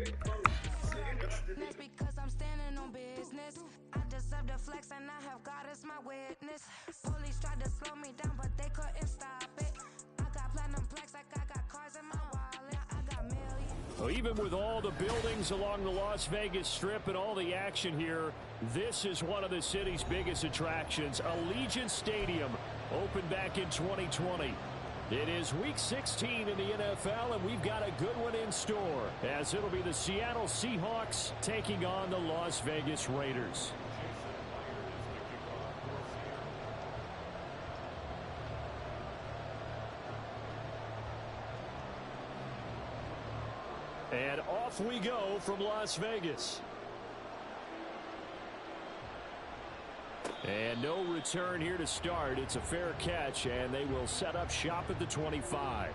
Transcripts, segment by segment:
That's because I'm standing on business. I deserve the flex and I have God as my witness. Police tried to slow me down, but they couldn't stop it. I got platinum plaques like I got cars in my wallet. I got millions. Well, even with all the buildings along the Las Vegas Strip and all the action here, this is one of the city's biggest attractions. Allegiant Stadium opened back in 2020. It is Week 16 in the NFL, and we've got a good one in store, as it'll be the Seattle Seahawks taking on the Las Vegas Raiders. And off we go from Las Vegas. And no return here to start. It's a fair catch, and they will set up shop at the 25.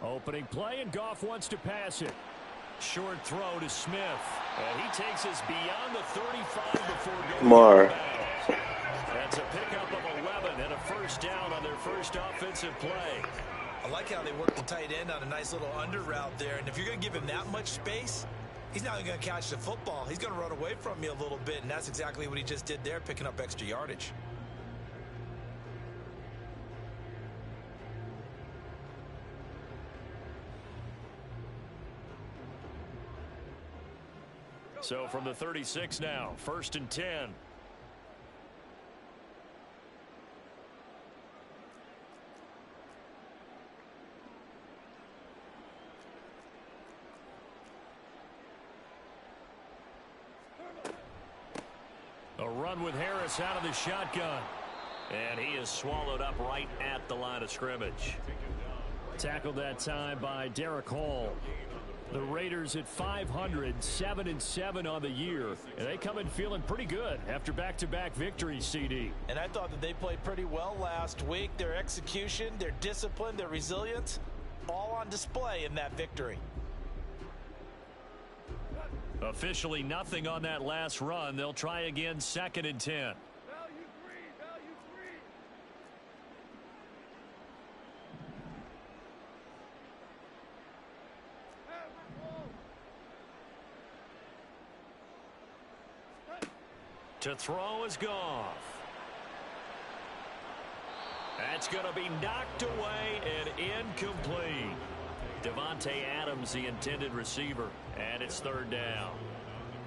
Opening play, and Goff wants to pass it. Short throw to Smith. And he takes us beyond the 35 before going out of bounds. That's a pickup of 11 and a first down on their first offensive play. I like how they work the tight end on a nice little under route there. And if you're going to give him that much space, he's not going to catch the football. He's going to run away from you a little bit, and that's exactly what he just did there, picking up extra yardage. So from the 36 now, 1st and 10. A run with Harris out of the shotgun. And he is swallowed up right at the line of scrimmage. Tackled that time by Derek Hall. The Raiders at 500, 7-7 on the year. And they come in feeling pretty good after back-to-back victories, CD. And I thought that they played pretty well last week. Their execution, their discipline, their resilience, all on display in that victory. Officially nothing on that last run. They'll try again 2nd and 10. To throw is Goff. That's going to be knocked away and incomplete. Devontae Adams, the intended receiver, and it's 3rd down.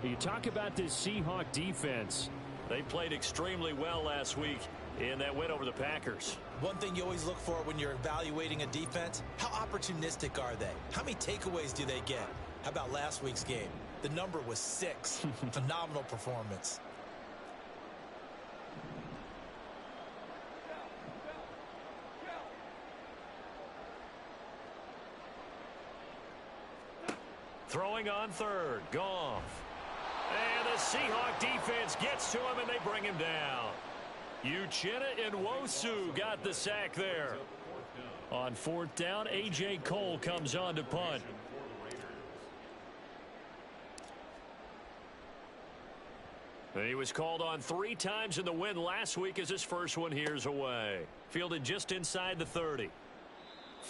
You talk about this Seahawk defense. They played extremely well last week in that win over the Packers. One thing you always look for when you're evaluating a defense, how opportunistic are they? How many takeaways do they get? How about last week's game? The number was 6. Phenomenal performance. Throwing on 3rd, Goff. And the Seahawk defense gets to him, and they bring him down. Uchenna and Nwosu got the sack there. On 4th down, A.J. Cole comes on to punt. And he was called on 3 times in the win last week as his first one here's away. Fielded just inside the 30.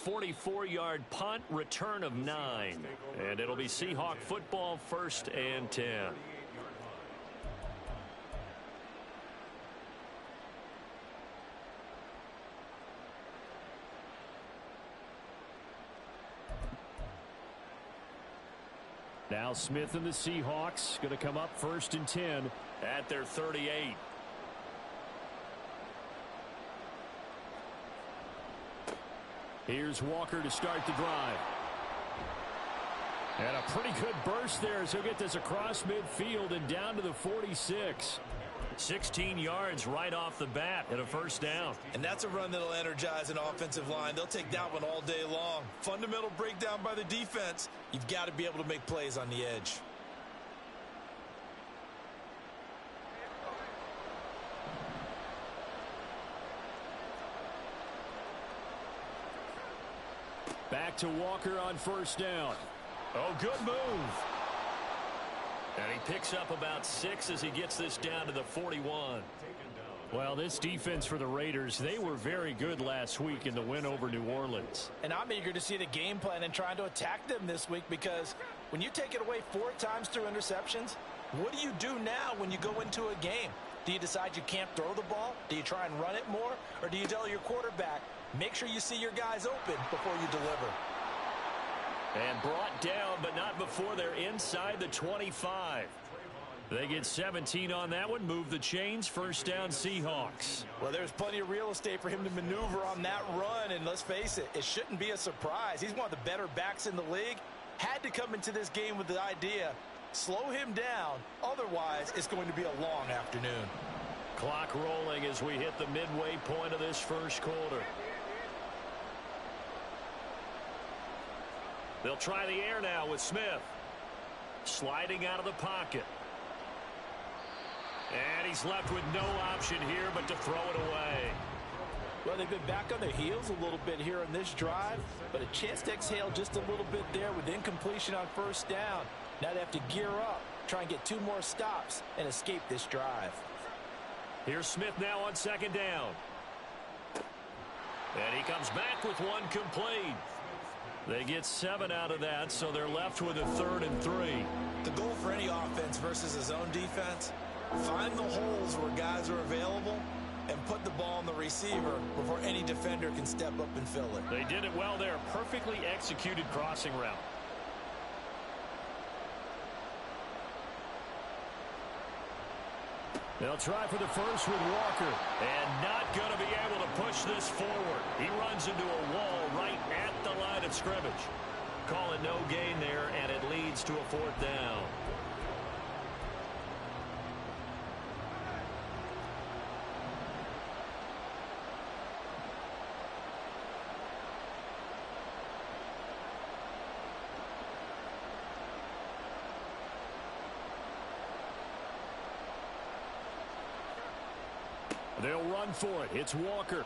44-yard punt, return of 9. And it'll be Seahawk football, 1st and 10. Now Smith and the Seahawks going to come up 1st and 10 at their 38. Here's Walker to start the drive. And a pretty good burst there as he'll get this across midfield and down to the 46. 16 yards right off the bat and a first down. And that's a run that'll energize an offensive line. They'll take that one all day long. Fundamental breakdown by the defense. You've got to be able to make plays on the edge. Back to Walker on first down. Oh, good move. And he picks up about 6 as he gets this down to the 41. Well, this defense for the Raiders, they were very good last week in the win over New Orleans. And I'm eager to see the game plan and trying to attack them this week, because when you take it away 4 times through interceptions, what do you do now when you go into a game? Do you decide you can't throw the ball? Do you try and run it more? Or do you tell your quarterback, make sure you see your guys open before you deliver? And brought down, but not before they're inside the 25. They get 17 on that one, move the chains, first down Seahawks. Well, there's plenty of real estate for him to maneuver on that run, and let's face it, it shouldn't be a surprise. He's one of the better backs in the league. Had to come into this game with the idea, slow him down, otherwise it's going to be a long afternoon. Clock rolling as we hit the midway point of this first quarter. They'll try the air now with Smith. Sliding out of the pocket. And he's left with no option here but to throw it away. Well, they've been back on their heels a little bit here on this drive, but a chance to exhale just a little bit there with incompletion on first down. Now they have to gear up, try and get 2 more stops, and escape this drive. Here's Smith now on second down. And he comes back with one complete. They get 7 out of that, so they're left with a 3rd and 3. The goal for any offense versus his own defense, find the holes where guys are available and put the ball on the receiver before any defender can step up and fill it. They did it well there. Perfectly executed crossing route. They'll try for the first with Walker. And not going to be able to push this forward. He runs into a wall right at the line of scrimmage. Call it no gain there, and it leads to a 4th down. They'll run for it. It's Walker.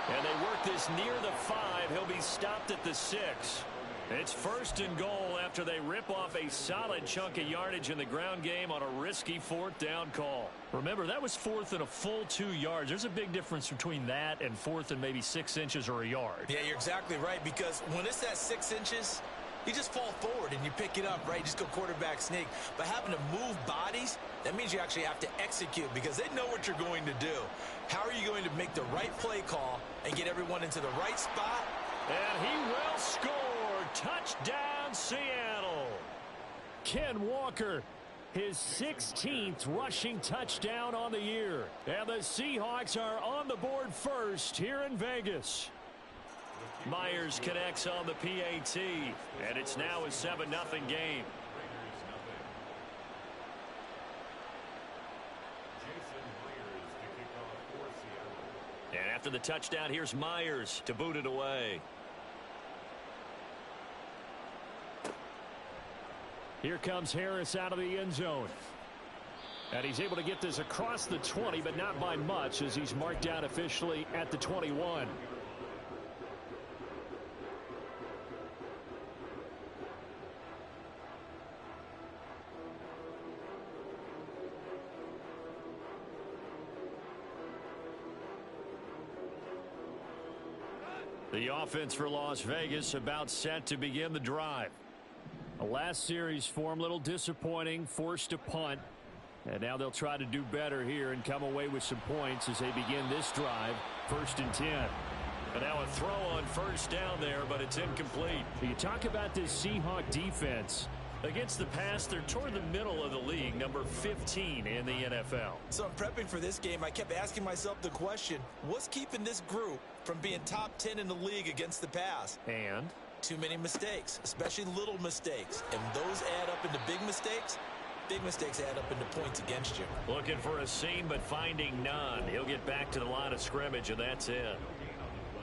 And they work this near the 5. He'll be stopped at the 6. It's 1st and goal after they rip off a solid chunk of yardage in the ground game on a risky 4th down call. Remember, that was 4th and a full 2 yards. There's a big difference between that and 4th and maybe 6 inches or a yard. Yeah, you're exactly right, because when it's that 6 inches, you just fall forward and you pick it up, right? You just go quarterback sneak. But having to move bodies, that means you actually have to execute, because they know what you're going to do. How are you going to make the right play call and get everyone into the right spot? And he will score. Touchdown, Seattle. Ken Walker, his 16th rushing touchdown on the year. And the Seahawks are on the board first here in Vegas. Myers connects on the PAT, and it's now a 7-0 game. And after the touchdown, here's Myers to boot it away. Here comes Harris out of the end zone. And he's able to get this across the 20, but not by much, as he's marked down officially at the 21. The offense for Las Vegas about set to begin the drive. The last series for him, a little disappointing, forced a punt. And now they'll try to do better here and come away with some points as they begin this drive, 1st and 10. And now a throw on first down there, but it's incomplete. You talk about this Seahawk defense. Against the pass, they're toward the middle of the league, number 15 in the NFL. So I'm prepping for this game. I kept asking myself the question, what's keeping this group from being top 10 in the league against the pass? And? Too many mistakes, especially little mistakes. And those add up into big mistakes. Big mistakes add up into points against you. Looking for a seam, but finding none. He'll get back to the line of scrimmage, and that's it.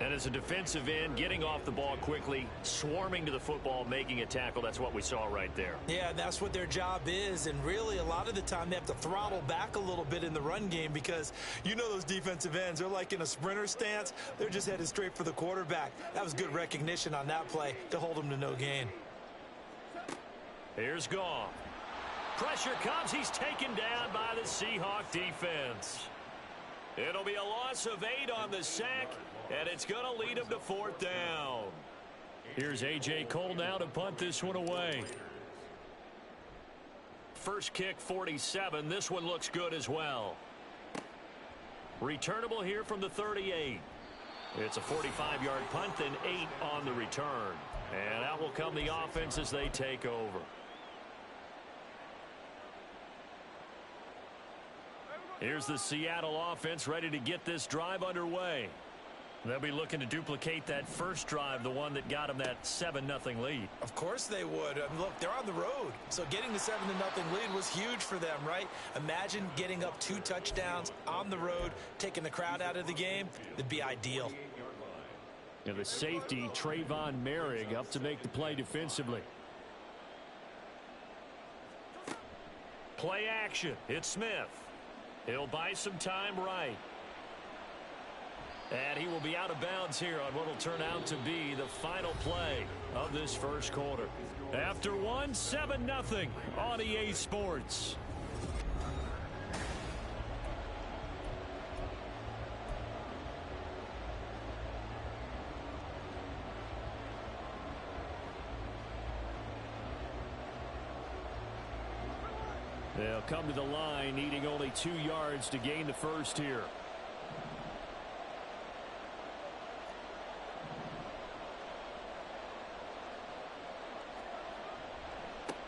And as a defensive end, getting off the ball quickly, swarming to the football, making a tackle, that's what we saw right there. Yeah, that's what their job is, and really a lot of the time they have to throttle back a little bit in the run game because you know those defensive ends, they're like in a sprinter stance. They're just headed straight for the quarterback. That was good recognition on that play to hold them to no gain. Here's Goff. Pressure comes. He's taken down by the Seahawk defense. It'll be a loss of 8 on the sack, and it's going to lead him to 4th down. Here's A.J. Cole now to punt this one away. First kick, 47. This one looks good as well. Returnable here from the 38. It's a 45-yard punt, then 8 on the return. And out will come the offense as they take over. Here's the Seattle offense ready to get this drive underway. They'll be looking to duplicate that first drive, the one that got them that 7-0 lead. Of course they would. Look, they're on the road. So getting the 7-0 lead was huge for them, right? Imagine getting up 2 touchdowns on the road, taking the crowd out of the game. It'd be ideal. And the safety, Trayvon Merrick, up to make the play defensively. Play action. It's Smith. He'll buy some time right. And he will be out of bounds here on what will turn out to be the final play of this first quarter. After 7-0 on EA Sports. They'll come to the line, needing only 2 yards to gain the first here.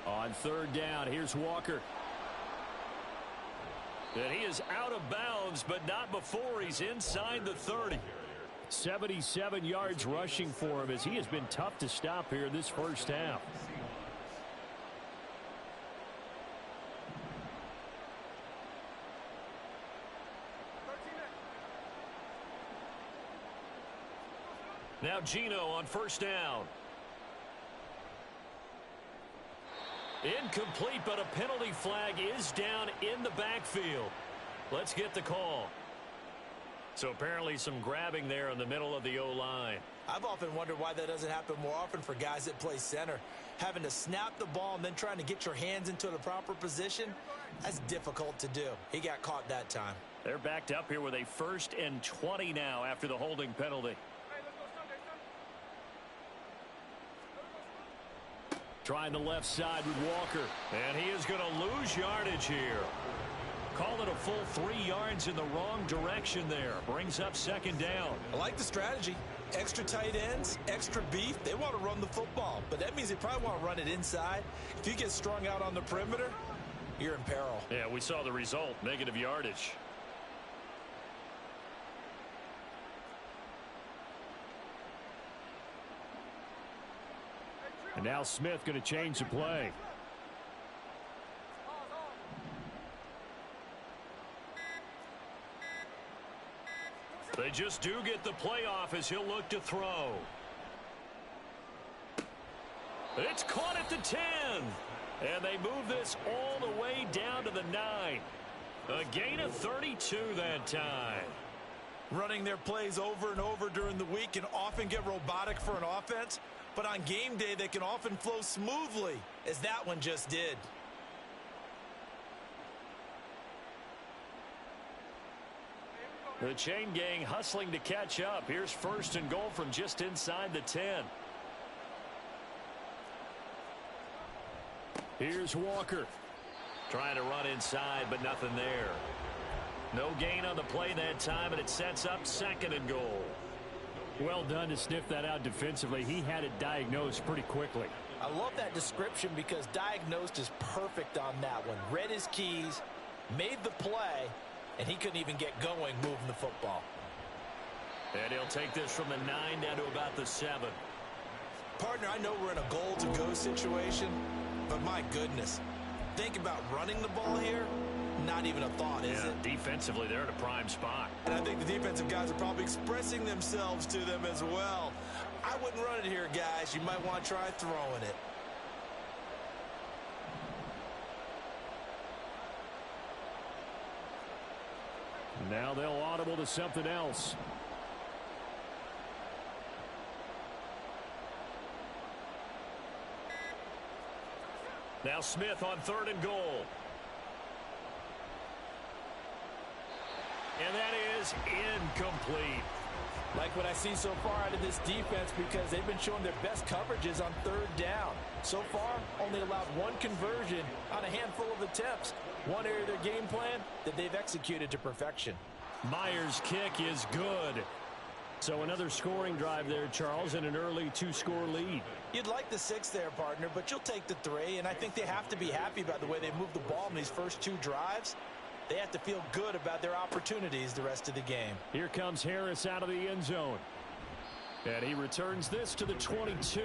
On 3rd down, here's Walker. And he is out of bounds, but not before he's inside the 30. 77 yards rushing for him as he has been tough to stop here this first half. Now Gino on 1st down. Incomplete, but a penalty flag is down in the backfield. Let's get the call. So apparently some grabbing there in the middle of the O-line. I've often wondered why that doesn't happen more often for guys that play center. Having to snap the ball and then trying to get your hands into the proper position, that's difficult to do. He got caught that time. They're backed up here with a 1st and 20 now after the holding penalty. Trying the left side with Walker. And he is going to lose yardage here. Call it a full 3 yards in the wrong direction there. Brings up 2nd down. I like the strategy. Extra tight ends, extra beef. They want to run the football, but that means they probably want to run it inside. If you get strung out on the perimeter, you're in peril. Yeah, we saw the result. Negative yardage. And now Smith going to change the play. They just do get the play off as he'll look to throw. It's caught at the 10. And they move this all the way down to the 9. A gain of 32 that time. Running their plays over and over during the week can often get robotic for an offense. But on game day, they can often flow smoothly, as that one just did. The chain gang hustling to catch up. Here's 1st and goal from just inside the 10. Here's Walker. Trying to run inside, but nothing there. No gain on the play that time, and it sets up 2nd and goal. Well done to sniff that out defensively. He had it diagnosed pretty quickly. I love that description because diagnosed is perfect on that one. Read his keys, made the play, and he couldn't even get going moving the football. And he'll take this from the 9 down to about the 7. Partner, I know we're in a goal-to-go situation, but my goodness, think about running the ball here, not even a thought, is it? Defensively, they're in a prime spot. And I think the defensive guys are probably expressing themselves to them as well. I wouldn't run it here, guys. You might want to try throwing it. Now they'll audible to something else. Now Smith on 3rd and goal. And that is incomplete. Like what I see so far out of this defense, because they've been showing their best coverages on 3rd down. So far, only allowed 1 conversion on a handful of attempts. One area of their game plan that they've executed to perfection. Myers' kick is good. So another scoring drive there, Charles, and an early 2-score lead. You'd like the 6 there, partner, but you'll take the 3, and I think they have to be happy about the way they moved the ball in these first 2 drives. They have to feel good about their opportunities the rest of the game. Here comes Harris out of the end zone. And he returns this to the 22.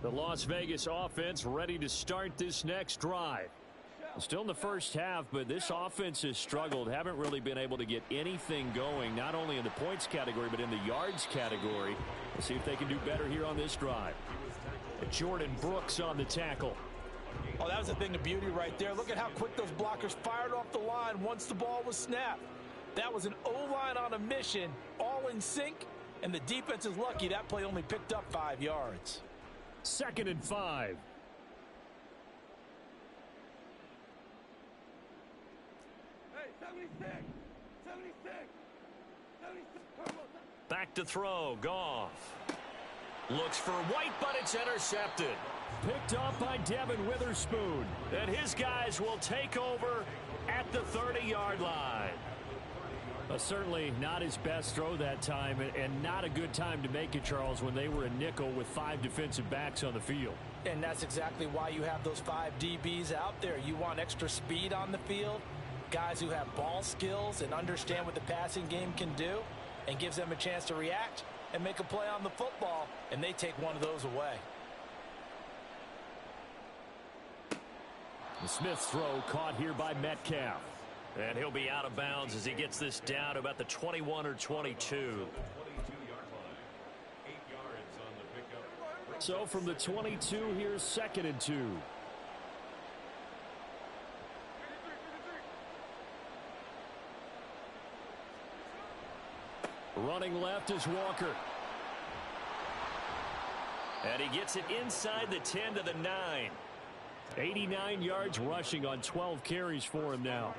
The Las Vegas offense ready to start this next drive. Still in the first half, but this offense has struggled. Haven't really been able to get anything going, not only in the points category, but in the yards category. We'll see if they can do better here on this drive. Jordan Brooks on the tackle. Oh, that was a thing of beauty right there. Look at how quick those blockers fired off the line once the ball was snapped. That was an O-line on a mission, all in sync, and the defense is lucky that play only picked up 5 yards. 2nd and 5. Hey, 76! Back to throw. Goff. Looks for White, but it's intercepted. Picked off by Devin Witherspoon. And his guys will take over at the 30-yard line. Certainly not his best throw that time, and not a good time to make it, Charles, when they were a nickel with 5 defensive backs on the field. And that's exactly why you have those 5 DBs out there. You want extra speed on the field, guys who have ball skills and understand what the passing game can do, and gives them a chance to react and make a play on the football, and they take one of those away. The Smith's throw caught here by Metcalf. And he'll be out of bounds as he gets this down about the 21 or 22. So from the 22, here's 2nd and 2. Running left is Walker. And he gets it inside the 10 to the 9. 89 yards rushing on 12 carries for him now.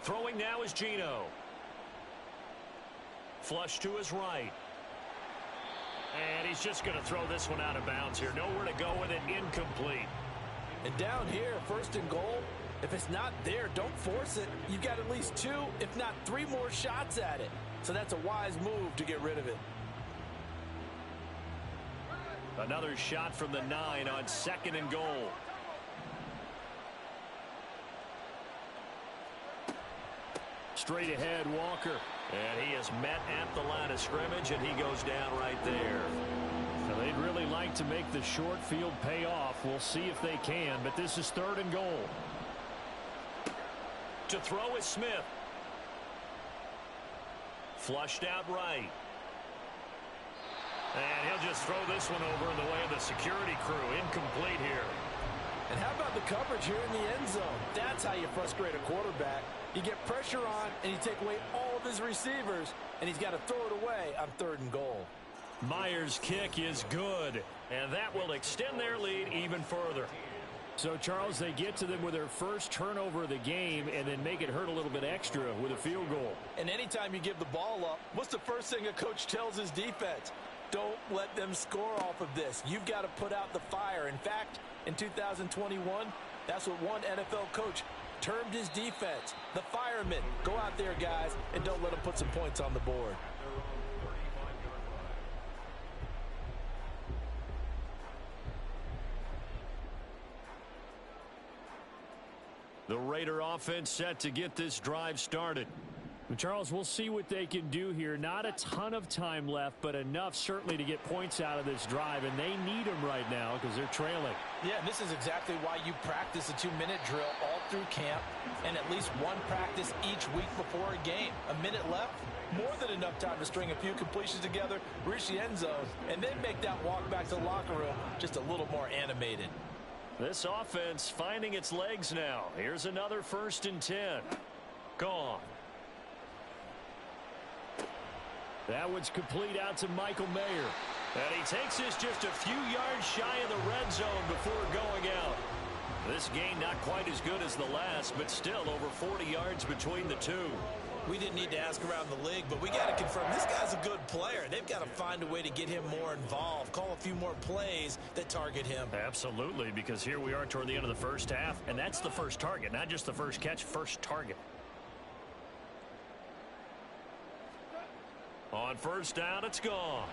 Throwing now is Geno. Flush to his right. And he's just going to throw this one out of bounds here. Nowhere to go with it. Incomplete. And down here, 1st and goal, if it's not there, don't force it. You've got at least 2, if not 3 more shots at it. So that's a wise move to get rid of it. Another shot from the 9 on 2nd and goal. Straight ahead, Walker. And he is met at the line of scrimmage, and he goes down right there. So they'd really like like to make the short field pay off. We'll see if they can, but this is 3rd and goal. To throw is Smith. Flushed out right. And he'll just throw this one over in the way of the security crew. Incomplete here. And how about the coverage here in the end zone? That's how you frustrate a quarterback. You get pressure on, and you take away all of his receivers, and he's got to throw it away on 3rd and goal. Myers' kick is good, and that will extend their lead even further. So, Charles, they get to them with their first turnover of the game and then make it hurt a little bit extra with a field goal. And anytime you give the ball up, what's the first thing a coach tells his defense? Don't let them score off of this. You've got to put out the fire. In fact, in 2021, that's what one NFL coach termed his defense. The firemen. Go out there, guys, and don't let them put some points on the board. The Raider offense set to get this drive started. Charles, we'll see what they can do here. Not a ton of time left, but enough certainly to get points out of this drive, and they need them right now because they're trailing. Yeah, and this is exactly why you practice a 2-minute drill all through camp and at least one practice each week before a game. A minute left, more than enough time to string a few completions together, reach the end zone, and then make that walk back to the locker room just a little more animated. This offense finding its legs now. Here's another 1st and 10. Gone. That one's complete out to Michael Mayer. And he takes this just a few yards shy of the red zone before going out. This gain not quite as good as the last, but still over 40 yards between the two. We didn't need to ask around the league, but we got to confirm this guy's a good player. They've got to find a way to get him more involved, call a few more plays that target him. Absolutely, because here we are toward the end of the first half, and that's the first target, not just the first catch, first target. On 1st down, it's gone.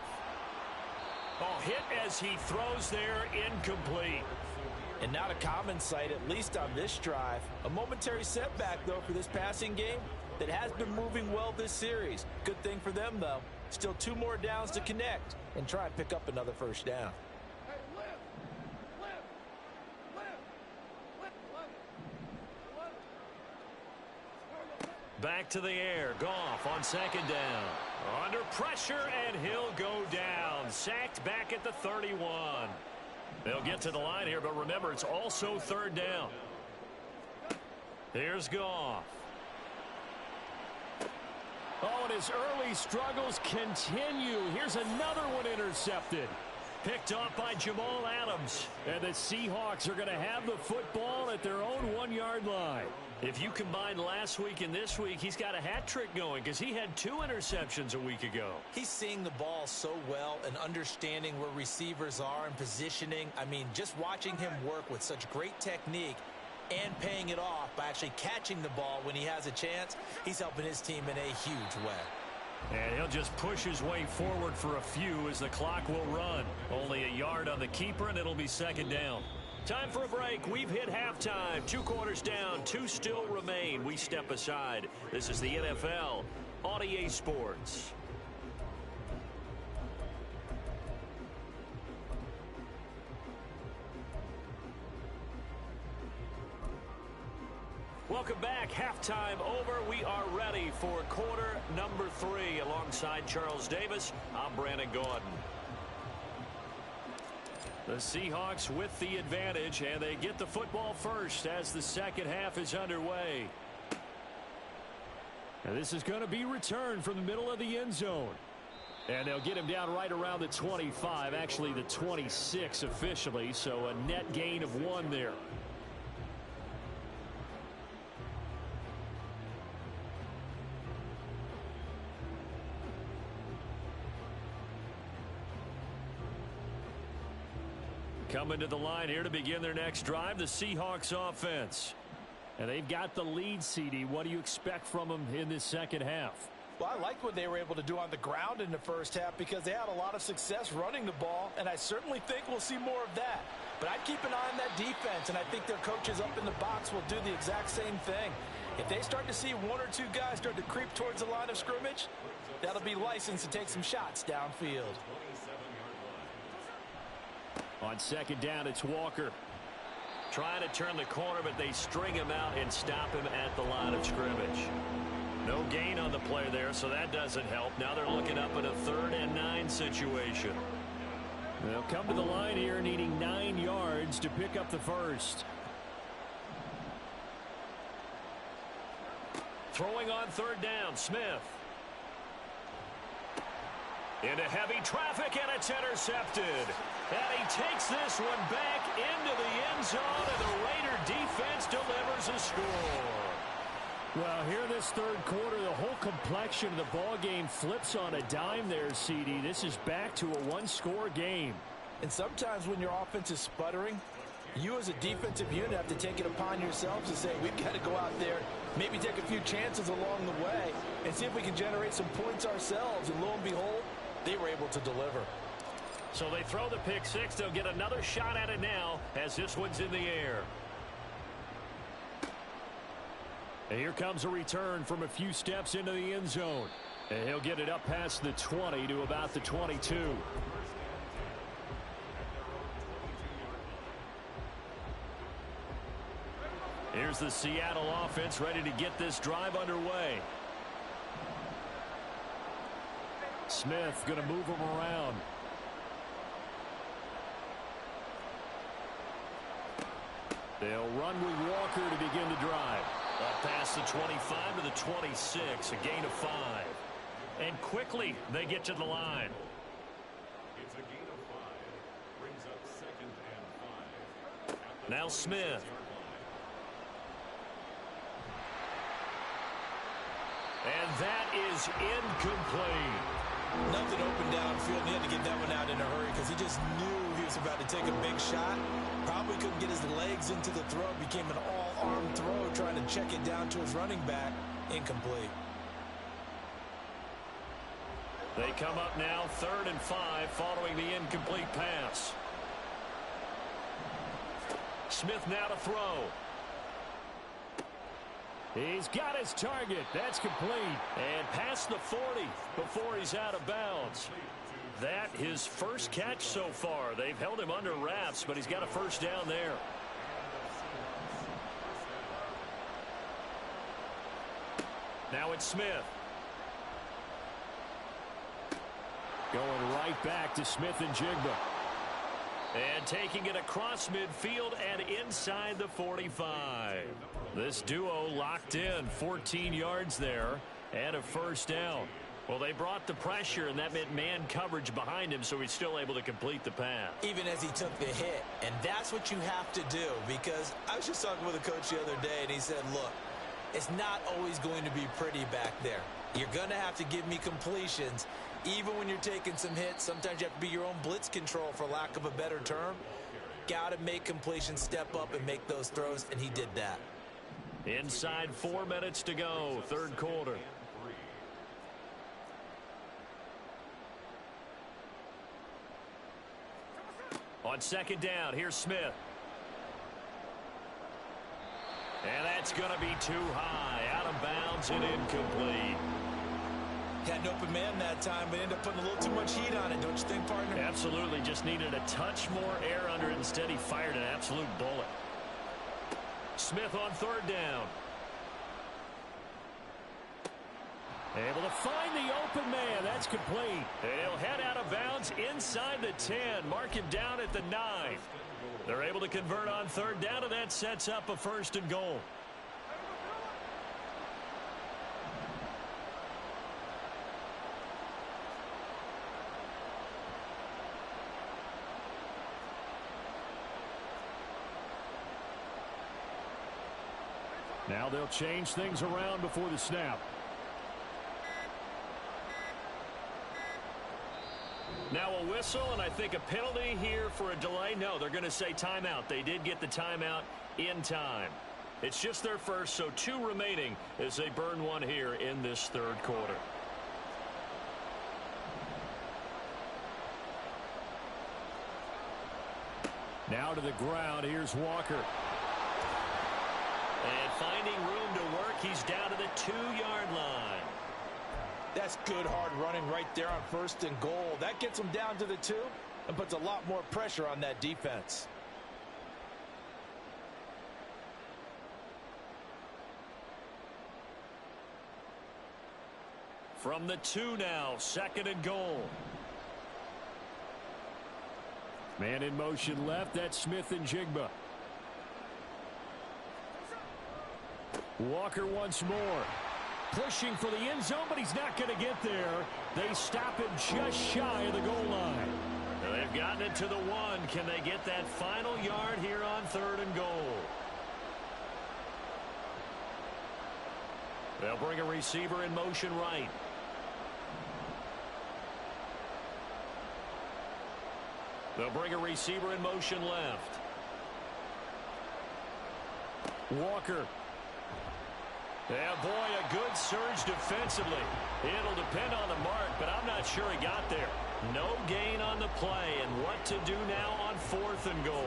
Oh, hit as he throws there, incomplete. And not a common sight, at least on this drive. A momentary setback, though, for this passing game that has been moving well this series. Good thing for them, though. Still 2 more downs to connect and try and pick up another 1st down. Back to the air. Goff on 2nd down. Under pressure, and he'll go down. Sacked back at the 31. They'll get to the line here, but remember, it's also 3rd down. Here's Goff. Oh, and his early struggles continue. Here's another one intercepted. Picked off by Jamal Adams. And the Seahawks are going to have the football at their own 1-yard line. If you combine last week and this week, he's got a hat trick going because he had 2 interceptions a week ago. He's seeing the ball so well and understanding where receivers are and positioning. I mean, just watching him work with such great technique and paying it off by actually catching the ball when he has a chance, he's helping his team in a huge way. And he'll just push his way forward for a few as the clock will run. Only a yard on the keeper, and it'll be 2nd down. Time for a break. We've hit halftime. 2 quarters down. 2 still remain. We step aside. This is the NFL on EA Sports. Welcome back. Halftime over. We are ready for quarter number 3. Alongside Charles Davis, I'm Brandon Gordon. The Seahawks with the advantage, and they get the football first as the 2nd half is underway. And this is going to be returned from the middle of the end zone. And they'll get him down right around the 25, actually the 26 officially, so a net gain of 1 there. Coming to the line here to begin their next drive, the Seahawks offense. And they've got the lead, CD. What do you expect from them in this 2nd half? Well, I liked what they were able to do on the ground in the 1st half because they had a lot of success running the ball, and I certainly think we'll see more of that. But I'd keep an eye on that defense, and I think their coaches up in the box will do the exact same thing. If they start to see 1 or 2 guys start to creep towards the line of scrimmage, that'll be licensed to take some shots downfield. On second down, it's Walker. Trying to turn the corner, but they string him out and stop him at the line of scrimmage. No gain on the play there, so that doesn't help. Now they're looking up at a 3rd and 9 situation. They'll come to the line here needing 9 yards to pick up the first. Throwing on 3rd down, Smith. Into heavy traffic, and it's intercepted. And he takes this one back into the end zone, and the Raider defense delivers a score. Well, here this third quarter, the whole complexion of the ball game flips on a dime there, CD. This is back to a one-score game. And sometimes when your offense is sputtering, you as a defensive unit have to take it upon yourselves to say, we've got to go out there, maybe take a few chances along the way, and see if we can generate some points ourselves. And lo and behold, they were able to deliver. So they throw the pick six. They'll get another shot at it now as this one's in the air. And here comes a return from a few steps into the end zone. And he'll get it up past the 20 to about the 22. Here's the Seattle offense ready to get this drive underway. Smith going to move him around. They'll run with Walker to begin the drive. Up past the 25 to the 26, a gain of 5. And quickly they get to the line. It's a gain of 5. Brings up 2nd and 5. Now Smith. And that is incomplete. Nothing open downfield. He had to get that one out in a hurry because he just knew he was about to take a big shot. Probably couldn't get his legs into the throw. Became an all-arm throw trying to check it down to his running back. Incomplete. They come up now 3rd and 5 following the incomplete pass. Smith now to throw. He's got his target. That's complete. And past the 40 before he's out of bounds. That his first catch so far. They've held him under wraps, but he's got a first down there. Now it's Smith. Going right back to Smith and Jigba. And taking it across midfield and inside the 45. This duo locked in, 14 yards there and a first down. Well, they brought the pressure, and that meant man coverage behind him, so he's still able to complete the pass. Even as he took the hit. And that's what you have to do, because I was just talking with a coach the other day, and he said, look, it's not always going to be pretty back there. You're going to have to give me completions. Even when you're taking some hits, sometimes you have to be your own blitz control, for lack of a better term. Got to make completions, step up, and make those throws, and he did that. Inside 4 minutes to go, third quarter. On second down, here's Smith. And that's going to be too high. Out of bounds and incomplete. Had an open man that time, but ended up putting a little too much heat on it, don't you think, partner? Absolutely. Just needed a touch more air under it. Instead, he fired an absolute bullet. Smith on 3rd down. Able to find the open man. That's complete. And he'll head out of bounds inside the 10. Mark him down at the 9. They're able to convert on 3rd down, and that sets up a 1st and goal. Now they'll change things around before the snap. Now a whistle, and I think a penalty here for a delay. No, they're going to say timeout. They did get the timeout in time. It's just their first, so 2 remaining as they burn one here in this third quarter. Now to the ground. Here's Walker. And finding room to work, he's down to the 2-yard line. That's good hard running right there on 1st and goal. That gets him down to the 2. and puts a lot more pressure on that defense. From the 2 now, 2nd and goal. Man in motion left. That's Smith and Jigba. Walker once more. Pushing for the end zone, but he's not going to get there. They stop him just shy of the goal line. They've gotten it to the 1. Can they get that final yard here on 3rd and goal? They'll bring a receiver in motion right. They'll bring a receiver in motion left. Walker. Yeah, boy, a good surge defensively. It'll depend on the mark, but I'm not sure he got there. No gain on the play, and what to do now on 4th and goal.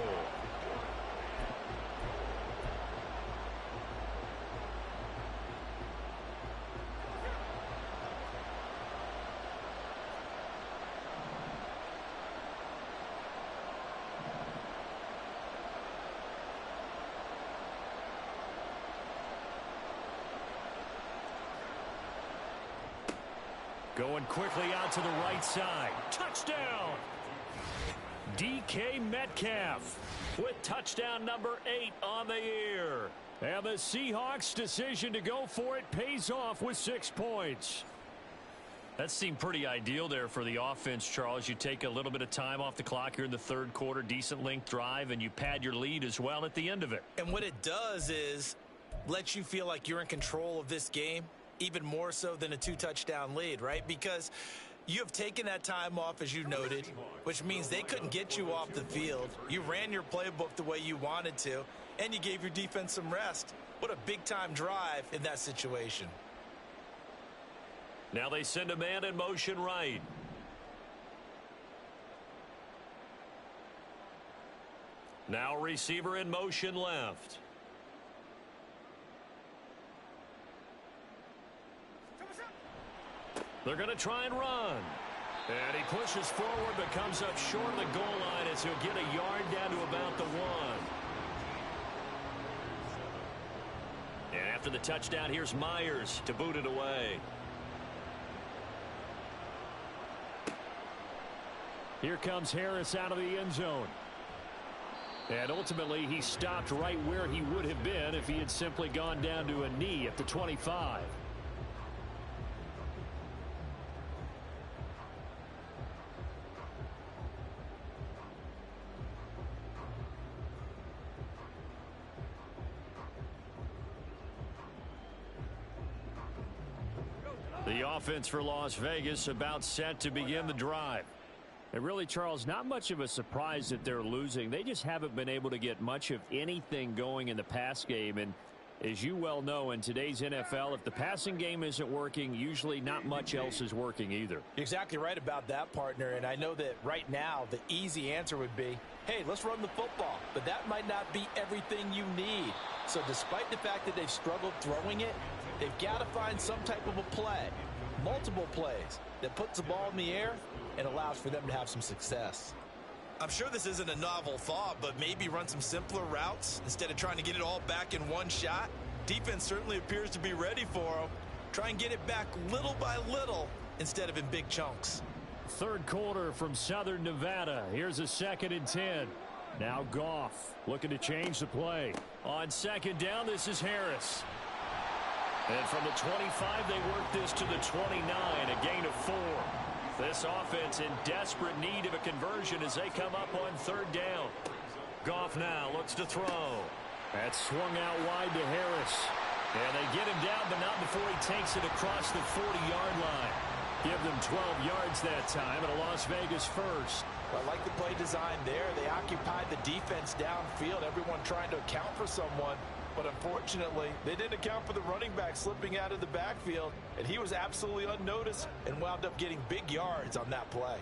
Going quickly out to the right side. Touchdown! DK Metcalf with touchdown number 8 on the year. And the Seahawks' decision to go for it pays off with 6 points. That seemed pretty ideal there for the offense, Charles. You take a little bit of time off the clock here in the 3rd quarter, decent length drive, and you pad your lead as well at the end of it. And what it does is let you feel like you're in control of this game, even more so than a 2-touchdown lead, right? Because you have taken that time off, as you noted, which means they couldn't get you off the field. You ran your playbook the way you wanted to, and you gave your defense some rest. What a big-time drive in that situation. Now they send a man in motion right. Now receiver in motion left. They're going to try and run. And he pushes forward but comes up short of the goal line as he'll get a yard down to about the 1. And after the touchdown, here's Myers to boot it away. Here comes Harris out of the end zone. And ultimately, he stopped right where he would have been if he had simply gone down to a knee at the 25. The offense for Las Vegas about set to begin the drive. And really, Charles, not much of a surprise that they're losing. They just haven't been able to get much of anything going in the pass game. And as you well know, in today's NFL, if the passing game isn't working, usually not much else is working either. You're exactly right about that, partner. And I know that right now the easy answer would be, hey, let's run the football. But that might not be everything you need. So despite the fact that they've struggled throwing it, they've got to find some type of a play, multiple plays, that puts the ball in the air and allows for them to have some success. I'm sure this isn't a novel thought, but maybe run some simpler routes instead of trying to get it all back in one shot. Defense certainly appears to be ready for them. Try and get it back little by little instead of in big chunks. 3rd quarter from Southern Nevada. Here's a 2nd and 10. Now Goff looking to change the play. On 2nd down, this is Harris. And from the 25, they work this to the 29, a gain of 4. This offense in desperate need of a conversion as they come up on 3rd down. Goff now looks to throw. That's swung out wide to Harris. And they get him down, but not before he takes it across the 40-yard line. Give them 12 yards that time, and a Las Vegas first. Well, I like the play design there. They occupied the defense downfield, everyone trying to account for someone. But unfortunately, they didn't account for the running back slipping out of the backfield, and he was absolutely unnoticed and wound up getting big yards on that play.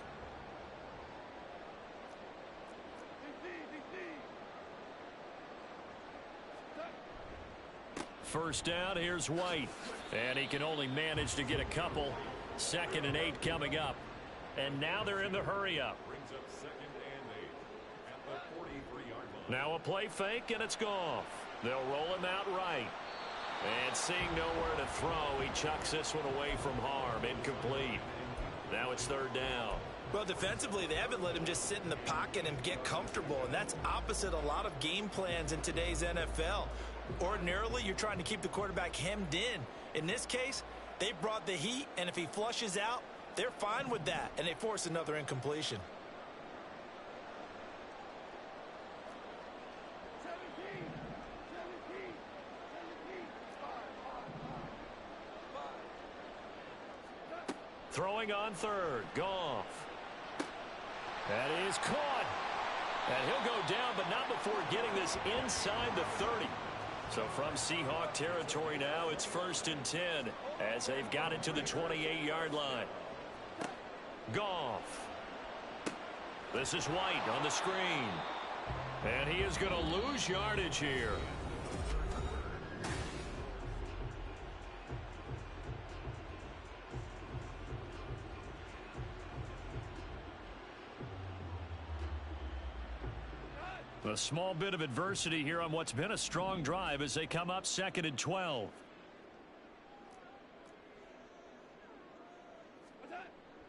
First down, here's White. And he can only manage to get a couple. 2nd and 8 coming up. And now they're in the hurry up. Brings up 2nd Now a play fake, and it's Goff. They'll roll him out right. And seeing nowhere to throw, he chucks this one away from harm. Incomplete. Now it's third down. Well, defensively, they haven't let him just sit in the pocket and get comfortable, and that's opposite a lot of game plans in today's NFL. Ordinarily, you're trying to keep the quarterback hemmed in. In this case, they brought the heat, and if he flushes out, they're fine with that, and they force another incompletion. 17. Throwing on third. Goff. That is caught. And he'll go down, but not before getting this inside the 30. So from Seahawk territory now, it's 1st and 10 as they've got it to the 28-yard line. Goff. This is White on the screen. And he is going to lose yardage here. A small bit of adversity here on what's been a strong drive as they come up 2nd and 12.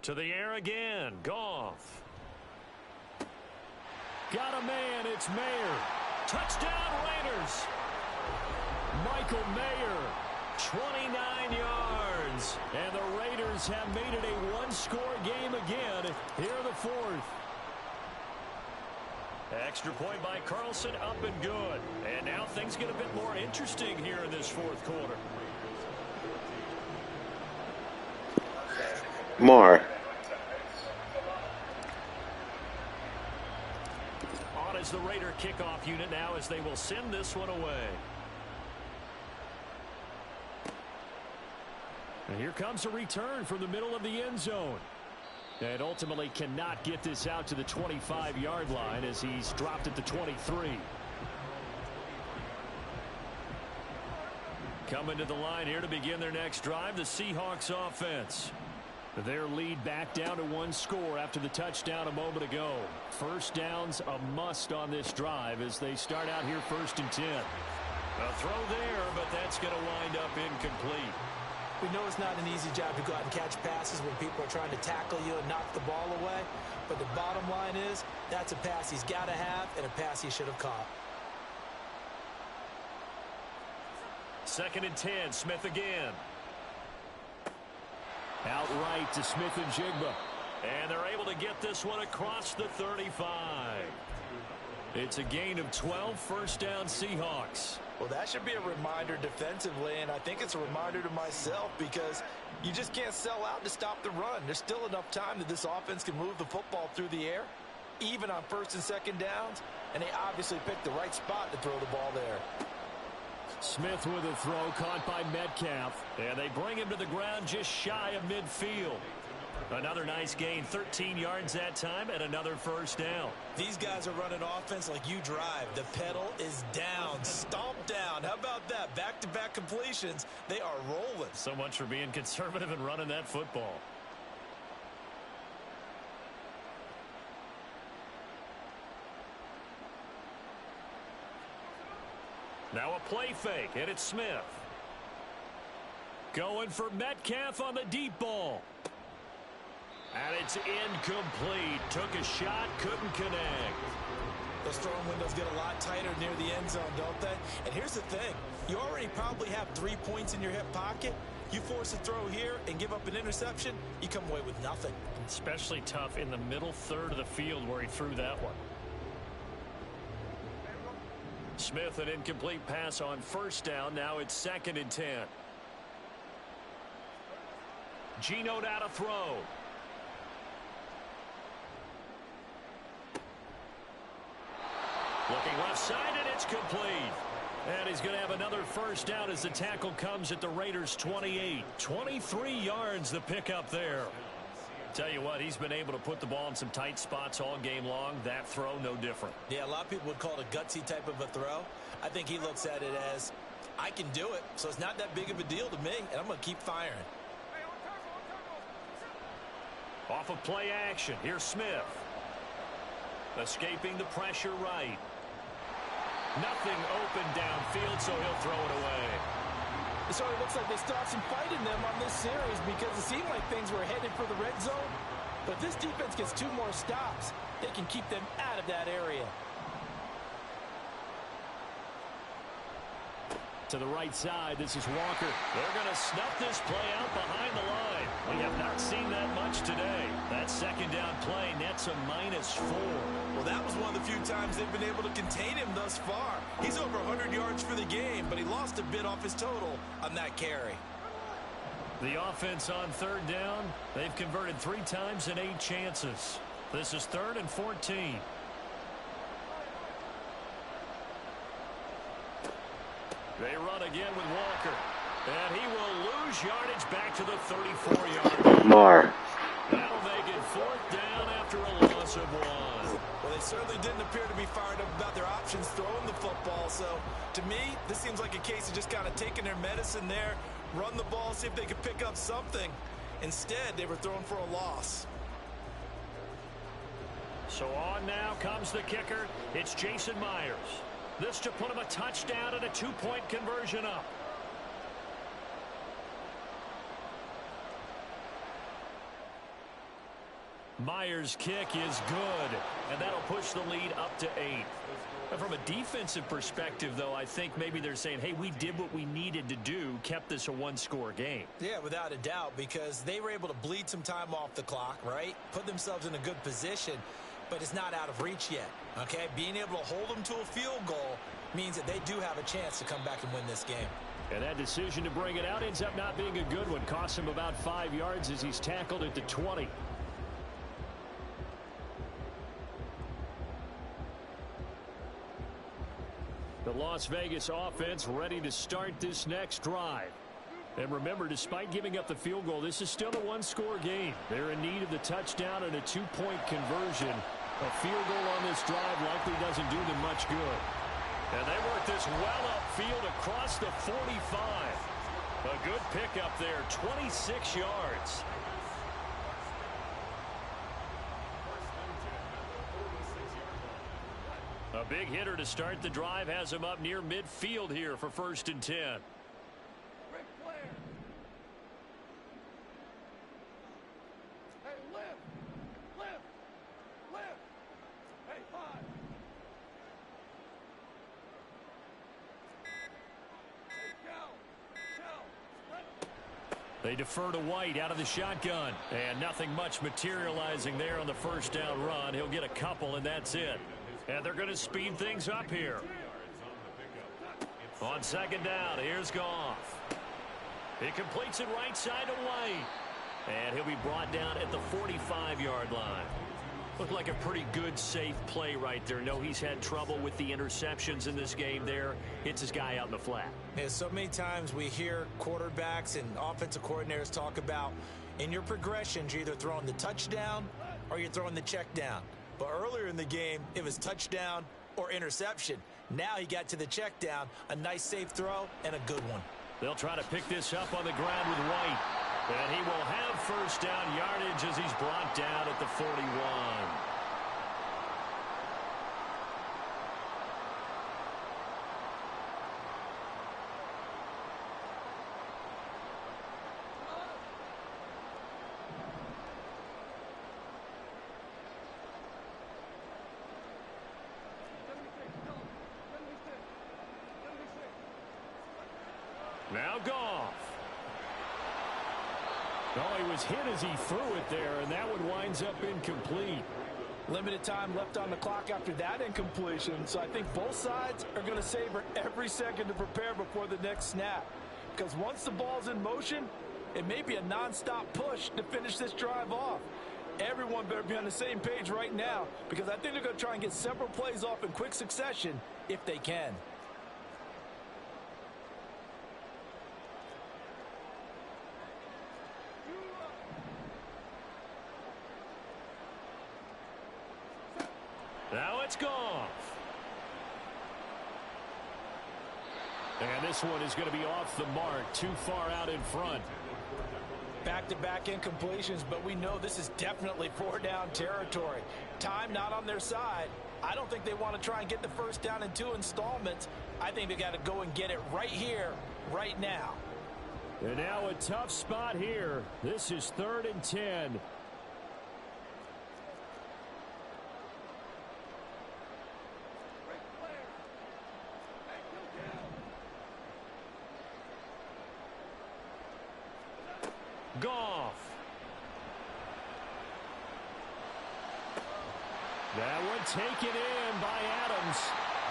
To the air again. Goff. Got a man. It's Mayer. Touchdown Raiders. Michael Mayer. 29 yards. And the Raiders have made it a one-score game again here in the 4th. Extra point by Carlson, up and good. And now things get a bit more interesting here in this 4th quarter. More. On is the Raider kickoff unit now as they will send this one away. And here comes a return from the middle of the end zone. And ultimately cannot get this out to the 25-yard line as he's dropped at the 23. Coming to the line here to begin their next drive, the Seahawks offense. Their lead back down to 1 score after the touchdown a moment ago. First down's a must on this drive as they start out here 1st and 10. A throw there, but that's going to wind up incomplete. We know it's not an easy job to go out and catch passes when people are trying to tackle you and knock the ball away. But the bottom line is that's a pass he's got to have and a pass he should have caught. 2nd and 10. Smith again. Outright to Smith and Jigba. And they're able to get this one across the 35. It's a gain of 12. First down Seahawks. Well, that should be a reminder defensively, and I think it's a reminder to myself because you just can't sell out to stop the run. There's still enough time that this offense can move the football through the air, even on 1st and 2nd downs, and they obviously picked the right spot to throw the ball there. Smith with a throw caught by Metcalf, and they bring him to the ground just shy of midfield. Another nice gain, 13 yards that time, and another first down. These guys are running offense like you drive. The pedal is down, stomp down. How about that? Back-to-back completions. They are rolling. So much for being conservative and running that football. Now a play fake, and it's Smith. Going for Metcalf on the deep ball. And it's incomplete. Took a shot, couldn't connect. Those throwing windows get a lot tighter near the end zone, don't they? And here's the thing. You already probably have 3 points in your hip pocket. You force a throw here and give up an interception, you come away with nothing. Especially tough in the middle third of the field where he threw that one. Smith, an incomplete pass on first down. Now it's 2nd and 10. Geno out of throw. Looking left side, and it's complete. And he's going to have another first down as the tackle comes at the Raiders' 28. 23 yards the pickup there. Tell you what, he's been able to put the ball in some tight spots all game long. That throw, no different. Yeah, a lot of people would call it a gutsy type of a throw. I think he looks at it as, I can do it, so it's not that big of a deal to me, and I'm going to keep firing. Off of play action, here's Smith. Escaping the pressure right. Nothing open downfield, so he'll throw it away. It sort of looks like they still have some fight in them on this series because it seemed like things were headed for the red zone. But if this defense gets 2 more stops, they can keep them out of that area. To the right side, this is Walker. They're going to snuff this play out behind the line. We have not seen that much today. That second down play nets a -4. Well, that was one of the few times they've been able to contain him thus far. He's over 100 yards for the game, but he lost a bit off his total on that carry. The offense on third down, they've converted 3 times in 8 chances. This is 3rd and 14. They run again with Walker. And he will lose yardage back to the 34-yard line. More. That'll make it 4th down after a loss of 1. Well, they certainly didn't appear to be fired up about their options throwing the football. So, to me, this seems like a case of just kind of taking their medicine there, run the ball, see if they could pick up something. Instead, they were throwing for a loss. So on now comes the kicker. It's Jason Myers. This to put him a touchdown and a 2-point conversion up. Myers' kick is good, and that'll push the lead up to 8. And from a defensive perspective, though, I think maybe they're saying, hey, we did what we needed to do, kept this a 1-score game. Yeah, without a doubt, because they were able to bleed some time off the clock, right? Put themselves in a good position, but it's not out of reach yet, okay? Being able to hold them to a field goal means that they do have a chance to come back and win this game. And that decision to bring it out ends up not being a good one. Costs him about 5 yards as he's tackled at the 20. The Las Vegas offense ready to start this next drive. And remember, despite giving up the field goal, this is still a 1-score game. They're in need of the touchdown and a 2-point conversion. A field goal on this drive likely doesn't do them much good. And they work this well upfield across the 45. A good pickup there, 26 yards. A big hitter to start the drive has him up near midfield here for 1st and 10. Rick Flair. Hey, lift. Lift. Lift. Hey, 5. Hey, Joe. They defer to White out of the shotgun. And nothing much materializing there on the 1st down run. He'll get a couple, and that's it. And they're going to speed things up here. On 2nd down, here's Goff. He completes it right side to White. And he'll be brought down at the 45-yard line. Looked like a pretty good, safe play right there. No, he's had trouble with the interceptions in this game there. Hits his guy out in the flat. Yeah, so many times we hear quarterbacks and offensive coordinators talk about in your progressions, you're either throwing the touchdown or you're throwing the check down. But earlier in the game, it was touchdown or interception. Now he got to the check down, a nice safe throw, and a good one. They'll try to pick this up on the ground with White. And he will have 1st down yardage as he's brought down at the 41. Now Goff. Oh, he was hit as he threw it there, and that one winds up incomplete. Limited time left on the clock after that incompletion, so I think both sides are going to savor every second to prepare before the next snap. Because once the ball's in motion, it may be a nonstop push to finish this drive off. Everyone better be on the same page right now, because I think they're going to try and get several plays off in quick succession if they can. Now it's Goff. And this one is going to be off the mark, too far out in front. Back back-to-back incompletions, but we know this is definitely 4-down territory. Time not on their side. I don't think they want to try and get the first down in 2 installments. I think they got to go and get it right here, right now. And now a tough spot here. This is 3rd and 10. Goff. That one taken in by Adams.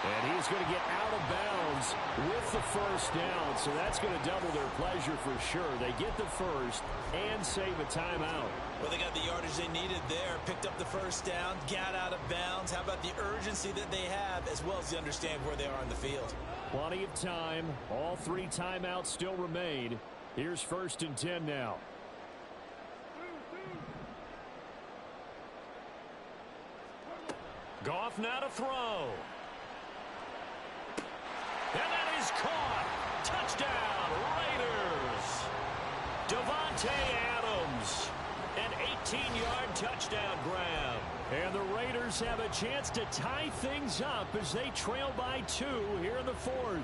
And he's going to get out of bounds with the first down. So that's going to double their pleasure for sure. They get the first and save a timeout. Well, they got the yardage they needed there. Picked up the first down, got out of bounds. How about the urgency that they have, as well as they understand where they are on the field? Plenty of time. All 3 timeouts still remain. Here's 1st and 10 now. Goff now to throw. And that is caught. Touchdown, Raiders. Devontae Adams. An 18-yard touchdown grab. And the Raiders have a chance to tie things up as they trail by 2 here in the 4th.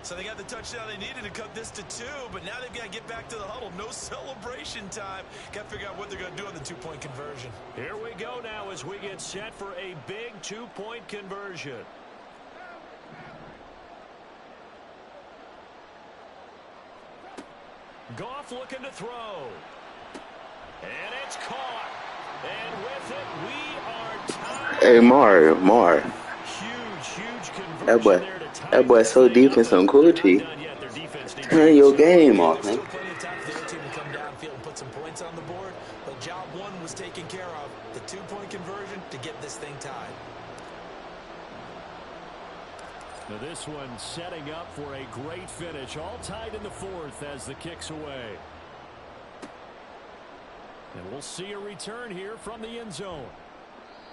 So they got the touchdown they needed to cut this to 2, but now they've got to get back to the huddle. No celebration time. Got to figure out what they're going to do on the 2-point conversion. Here we go now as we get set for a big 2-point conversion. Goff looking to throw. And it's caught. And with it, we are tied. Hey, Mario. Huge conversion there to tie. That boy so defense on quality. Turn your game off, man. Still plenty of time for the other team to come downfield and put some points on the board, but job 1 was taken care of. The 2-point conversion to get this thing tied. Now this one setting up for a great finish. All tied in the 4th as the kick's away. And we'll see a return here from the end zone.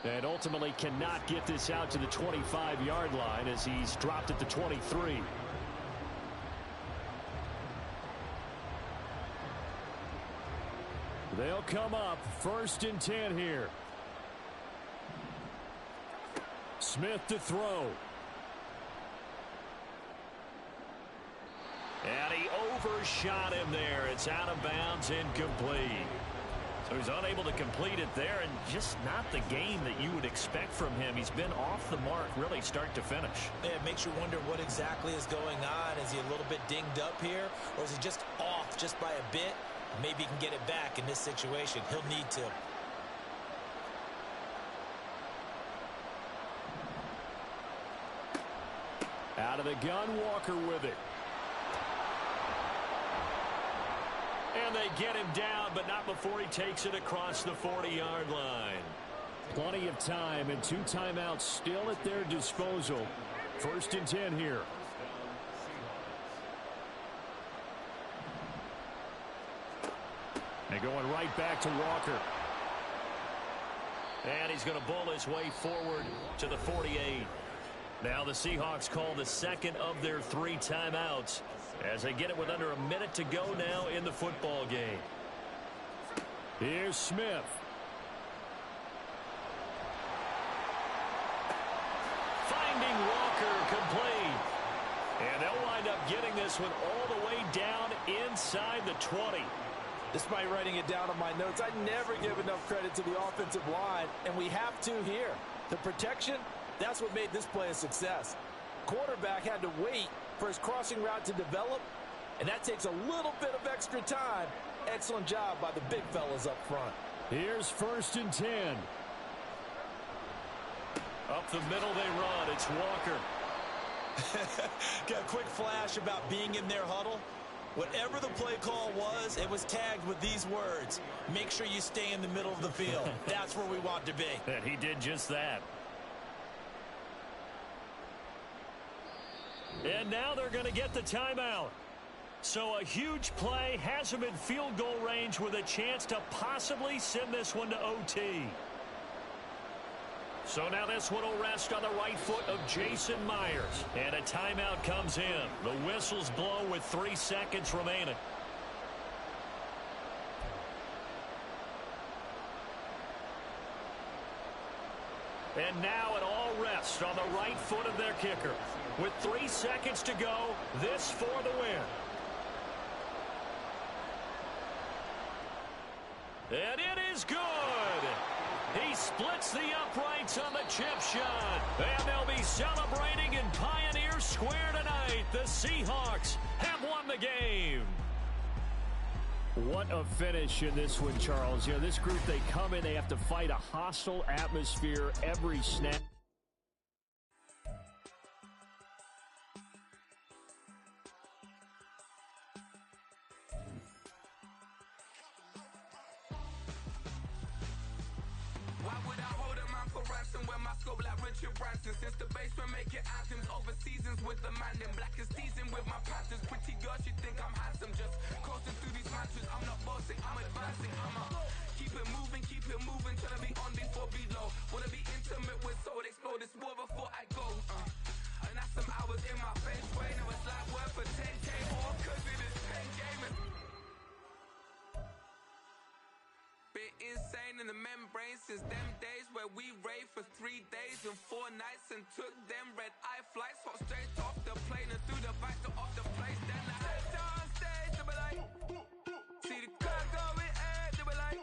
And ultimately cannot get this out to the 25-yard line as he's dropped at the 23. They'll come up 1st and 10 here. Smith to throw. And he overshot him there. It's out of bounds, incomplete. So he's unable to complete it there, and just not the game that you would expect from him. He's been off the mark really start to finish. Yeah, it makes you wonder what exactly is going on. Is he a little bit dinged up here, or is he just off just by a bit? Maybe he can get it back in this situation. He'll need to. Out of the gun, Walker with it. And they get him down, but not before he takes it across the 40-yard line. Plenty of time and 2 timeouts still at their disposal. 1st and 10 here. And going right back to Walker. And he's going to bull his way forward to the 48. Now the Seahawks call the 2nd of their 3 timeouts as they get it with under a minute to go now in the football game. Here's Smith. Finding Walker complete. And they'll wind up getting this one all the way down inside the 20. Despite writing it down on my notes, I never give enough credit to the offensive line, and we have to here. The protection, that's what made this play a success. Quarterback had to wait for his crossing route to develop, and that takes a little bit of extra time. Excellent job by the big fellas up front. Here's 1st and 10. Up the middle they run. It's Walker. Got a quick flash about being in their huddle. Whatever the play call was, it was tagged with these words. Make sure you stay in the middle of the field. That's where we want to be. And he did just that. And now they're going to get the timeout. So a huge play has him in field goal range with a chance to possibly send this one to OT. So now this one will rest on the right foot of Jason Myers. And a timeout comes in. The whistles blow with 3 seconds remaining. And now it all rests on the right foot of their kicker. With 3 seconds to go, this for the win. And it is good. He splits the uprights on the chip shot. And they'll be celebrating in Pioneer Square tonight. The Seahawks have won the game. What a finish in this one, Charles. You know, this group, they come in, they have to fight a hostile atmosphere every snap. Why would I hold a man for ransom when my scope like Richard Branson? Since the basement making anthems over seasons with the man in black is teasing with my Panthers. Pretty girls, you think I'm handsome, just coasting through these mantras. I'm not bossing, I'm advancing. Keep it moving, trying to be on before below. Wanna be intimate with soul, explore this war before I go. And that's some hours in my face way. Now it's like work for 10K more, cause it is 10 gaming. Been insane in the membrane since them days where we raved for 3 days and 4 nights and took them red eye flights, hot straight off the plane and through the back door of the place. Then I head down stage, they were like, see the crowd going air, they were like,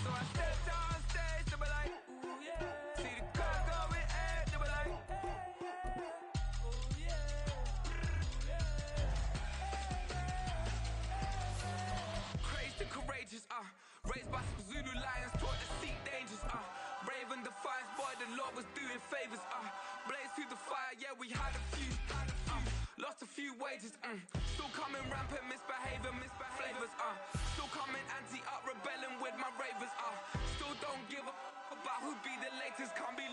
so I stepped down stage, they were like, ooh yeah, see the crowd going air, they were like, oh yeah. Crazed and courageous, raised by some Zulu lions, taught to seek dangers, brave and defiant, boy, the Lord was doing favors, blaze through the fire, yeah, we had a few, lost a few wages, still coming rampant, misbehaving, flavors, still coming anti-up, rebelling with my ravers, still don't give a about who be the latest, can't be